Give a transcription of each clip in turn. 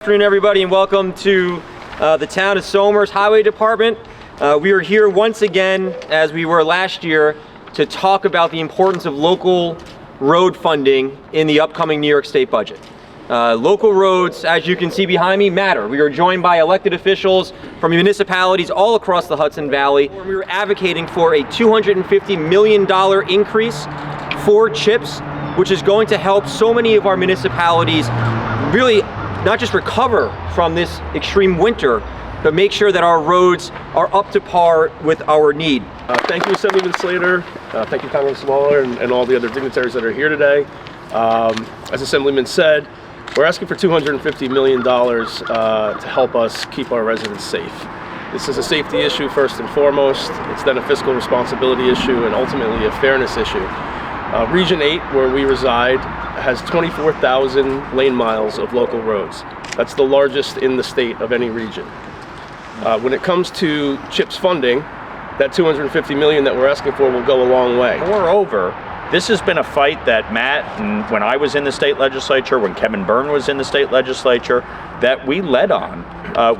Good afternoon, everybody, and welcome to the Town of Somers Highway Department. We are here once again, as we were last year, to talk about the importance of local road funding in the upcoming New York State budget. Local roads, as you can see behind me, matter. We are joined by elected officials from municipalities all across the Hudson Valley. We are advocating for a $250 million increase for CHIPS, which is going to help so many of our municipalities really not just recover from this extreme winter, but make sure that our roads are up to par with our need. Thank you, Assemblyman Slater. Thank you, Congressman Lawler, and all the other dignitaries that are here today. As Assemblyman said, we're asking for $250 million to help us keep our residents safe. This is a safety issue first and foremost. It's then a fiscal responsibility issue and ultimately a fairness issue. Region 8, where we reside, has 24,000 lane miles of local roads. That's the largest in the state of any region. When it comes to CHIPS funding, that $250 million that we're asking for will go a long way. Moreover, this has been a fight that Matt, and when I was in the state legislature, when Kevin Byrne was in the state legislature, that we led on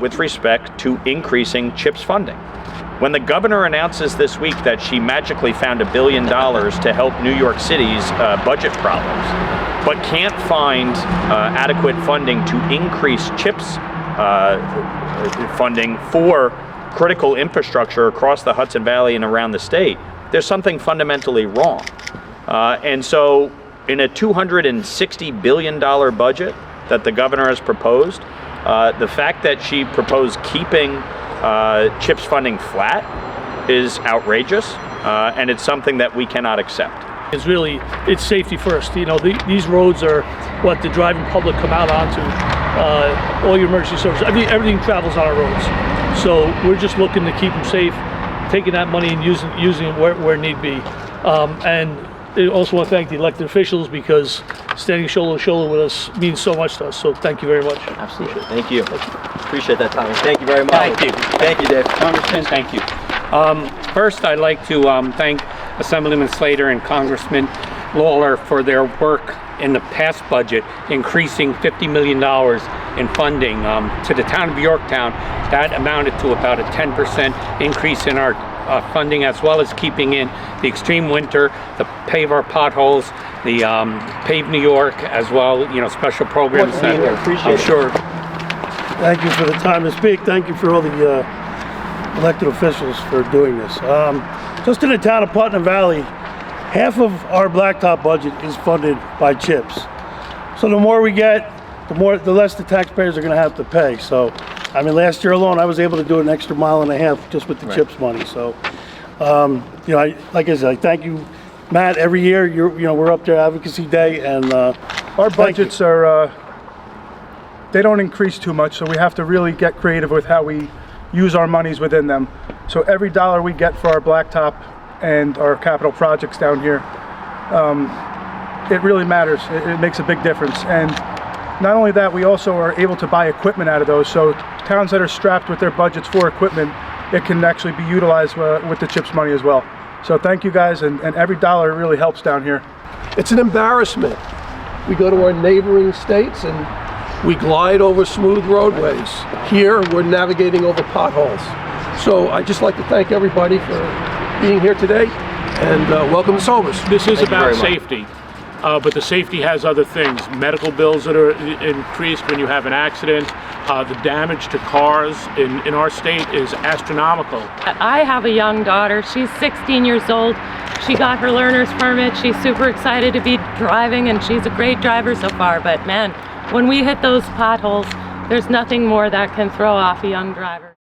with respect to increasing CHIPS funding. When the governor announces this week that she magically found $1 billion to help New York City's budget problems, but can't find adequate funding to increase CHIPS funding for critical infrastructure across the Hudson Valley and around the state, there's something fundamentally wrong. And so in a $260 billion budget that the governor has proposed, the fact that she proposed keeping CHIPS funding flat is outrageous, and it's something that we cannot accept. It's safety first. You know, these roads are what the driving public come out onto. All your emergency services, everything travels on our roads. So we're just looking to keep them safe, taking that money and using it where need be. And I also want to thank the elected officials, because standing shoulder to shoulder with us means so much to us. So thank you very much. Absolutely. Thank you. Appreciate that, Thomas. Thank you very much. Thank you. Thank you, Dave. Congressman, thank you. First, I'd like to thank Assemblyman Slater and Congressman Lawler for their work in the past budget, increasing $50 million in funding to the town of Yorktown. That amounted to about a 10% increase in our funding, as well as keeping in the extreme winter, the pave our potholes, the Pave New York, as well, you know, special programs that I'm sure. Thank you for the time to speak. Thank you for all the elected officials for doing this. Just in the town of Hudson Valley, half of our blacktop budget is funded by CHIPS. So the more we get, the less the taxpayers are going to have to pay. So, I mean, last year alone, I was able to do an extra mile and a half just with the CHIPS money. So, you know, like I said, thank you, Matt. Every year, we're up there Advocacy Day, and our budgets are they don't increase too much, so we have to really get creative with how we use our monies within them. So every dollar we get for our blacktop and our capital projects down here, it really matters. It makes a big difference. And not only that, we also are able to buy equipment out of those. So towns that are strapped with their budgets for equipment, it can actually be utilized with the CHIPS money as well. So thank you guys, and every dollar really helps down here. It's an embarrassment. We go to our neighboring states and we glide over smooth roadways. Here, we're navigating over potholes. So I'd just like to thank everybody for being here today, and welcome to Somers. This is about safety, but the safety has other things. Medical bills that are increased when you have an accident. The damage to cars in our state is astronomical. I have a young daughter. She's 16 years old. She got her learner's permit. She's super excited to be driving, and she's a great driver so far. But man, when we hit those potholes, there's nothing more that can throw off a young driver.